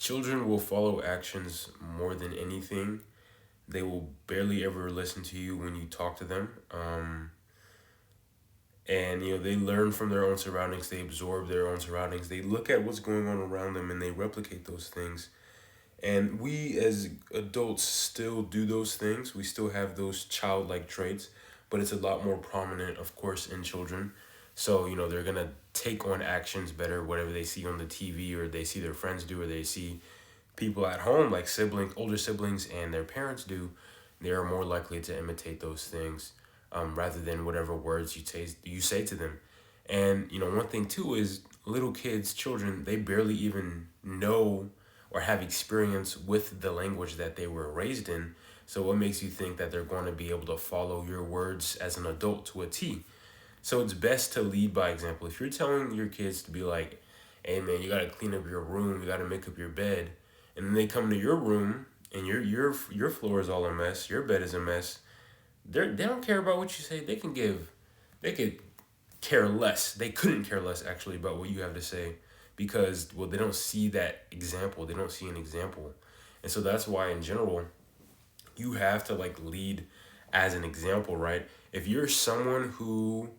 children will follow actions more than anything. They will barely ever listen to you when you talk to them. And they learn from their own surroundings. They absorb their own surroundings. They look at what's going on around them and they replicate those things. And we as adults still do those things. We still have those childlike traits, but it's a lot more prominent, of course, in children. So, they're going to take on actions better, whatever they see on the TV or they see their friends do or they see people at home, like siblings, older siblings, and their parents do. They are more likely to imitate those things rather than whatever words you say to them. And, one thing too is little kids, children, they barely even know or have experience with the language that they were raised in. So what makes you think that they're going to be able to follow your words as an adult to a T? So it's best to lead by example. If you're telling your kids to be like, hey man, you gotta clean up your room, you gotta make up your bed, and then they come to your room and your floor is all a mess, your bed is a mess, they don't care about what you say. They could care less. They couldn't care less actually about what you have to say because they don't see that example. They don't see an example. And so that's why in general you have to like lead as an example, right? If you're someone who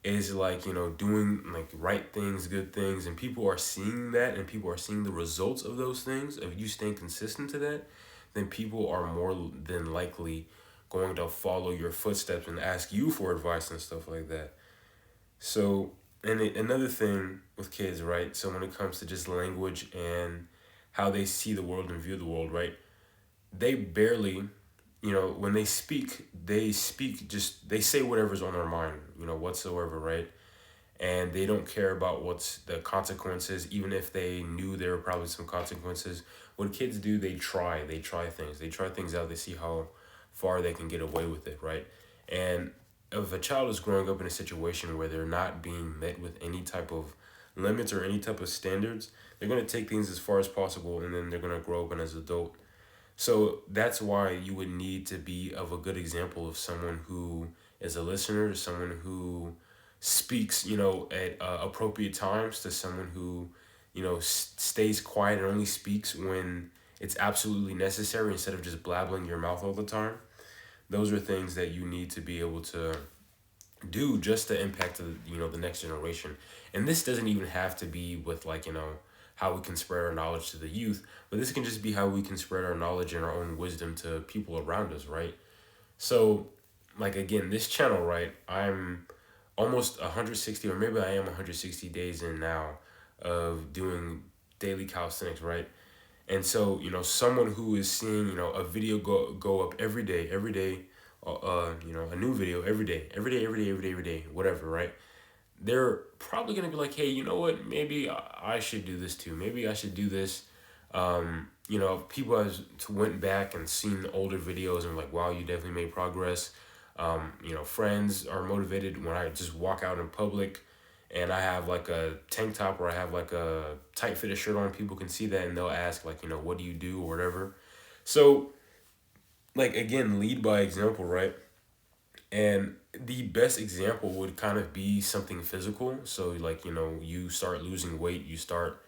is like, doing like right things, good things, and people are seeing that and people are seeing the results of those things, of you staying consistent to that, then people are more than likely going to follow your footsteps and ask you for advice and stuff like that. So, and another thing with kids, right? So when it comes to just language and how they see the world and view the world, right? They barely, when they speak just, they say whatever's on their mind, whatsoever, right? And they don't care about what's the consequences, even if they knew there were probably some consequences. What kids do, they try things out, they see how far they can get away with it, right? And if a child is growing up in a situation where they're not being met with any type of limits or any type of standards, they're going to take things as far as possible and then they're going to grow up and as an adult. So that's why you would need to be of a good example of someone who is a listener, someone who speaks, at appropriate times, to someone who, stays quiet and only speaks when it's absolutely necessary instead of just blabbling your mouth all the time. Those are things that you need to be able to do just to impact the next generation. And this doesn't even have to be with like how we can spread our knowledge to the youth, but this can just be how we can spread our knowledge and our own wisdom to people around us, right? So like again, this channel, right, I'm almost 160, or maybe I am 160 days in now of doing daily calisthenics, right? And so, someone who is seeing, a video go up every day, a new video every day, whatever, right? They're probably gonna be like, hey, you know what? Maybe I should do this too. Maybe I should do this. People have went back and seen older videos and like, wow, you definitely made progress. Friends are motivated when I just walk out in public and I have like a tank top or I have like a tight fitted shirt on. People can see that and they'll ask like, what do you do or whatever. So like again, lead by example, right? And the best example would kind of be something physical. So like, you start losing weight, you start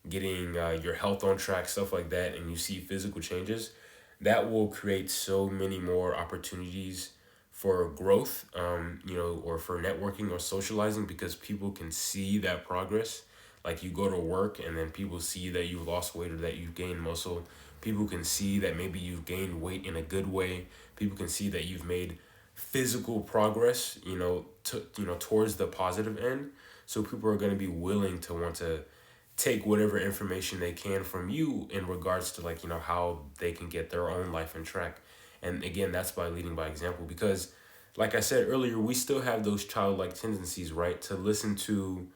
getting your health on track, stuff like that, and you see physical changes, that will create so many more opportunities for growth, or for networking or socializing because people can see that progress. Like you go to work and then people see that you've lost weight or that you've gained muscle. People can see that maybe you've gained weight in a good way. People can see that you've made physical progress, towards the positive end. So people are going to be willing to want to take whatever information they can from you in regards to like how they can get their own life in track. And again, that's by leading by example because like I said earlier, we still have those childlike tendencies, right, to listen to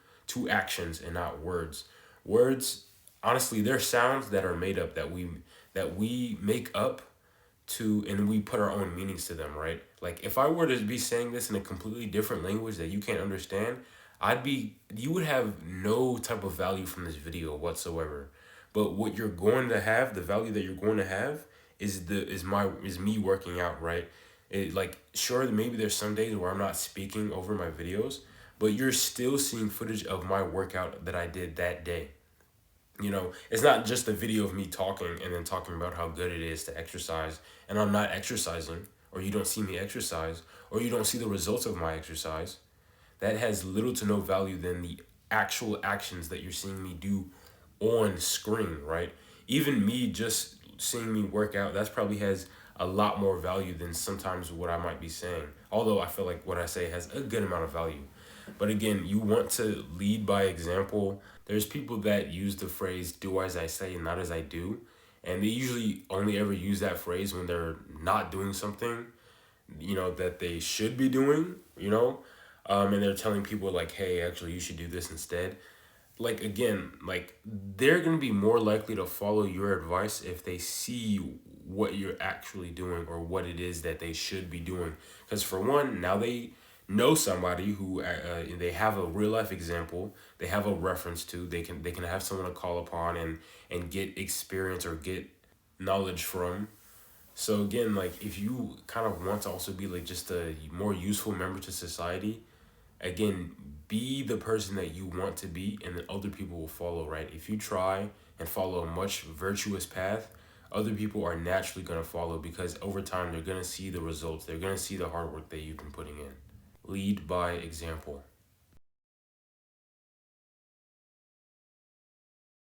actions and not words. Words, honestly, they're sounds that are made up that we make up to, and we put our own meanings to them, right? Like if I were to be saying this in a completely different language that you can't understand, you would have no type of value from this video whatsoever. But what you're going to have, the value that you're going to have is me working out, right? Like sure, maybe there's some days where I'm not speaking over my videos, but you're still seeing footage of my workout that I did that day. It's not just a video of me talking and then talking about how good it is to exercise, and I'm not exercising, or you don't see me exercise, or you don't see the results of my exercise. That has little to no value than the actual actions that you're seeing me do on screen, right? Even me just seeing me work out, that's probably has a lot more value than sometimes what I might be saying. Although I feel like what I say has a good amount of value. But again, you want to lead by example. There's people that use the phrase do as I say and not as I do. And they usually only ever use that phrase when they're not doing something, that they should be doing. And they're telling people like, hey, actually, you should do this instead. Like, again, like, they're going to be more likely to follow your advice if they see what you're actually doing or what it is that they should be doing. Because for one, now they know somebody who they have a real life example, they have a reference to, they can have someone to call upon and get experience or get knowledge from. So again, like, if you kind of want to also be like just a more useful member to society, again, be the person that you want to be, and then other people will follow, right? If you try and follow a much virtuous path, other people are naturally going to follow, because over time they're going to see the results, they're going to see the hard work that you've been putting in. Lead by example.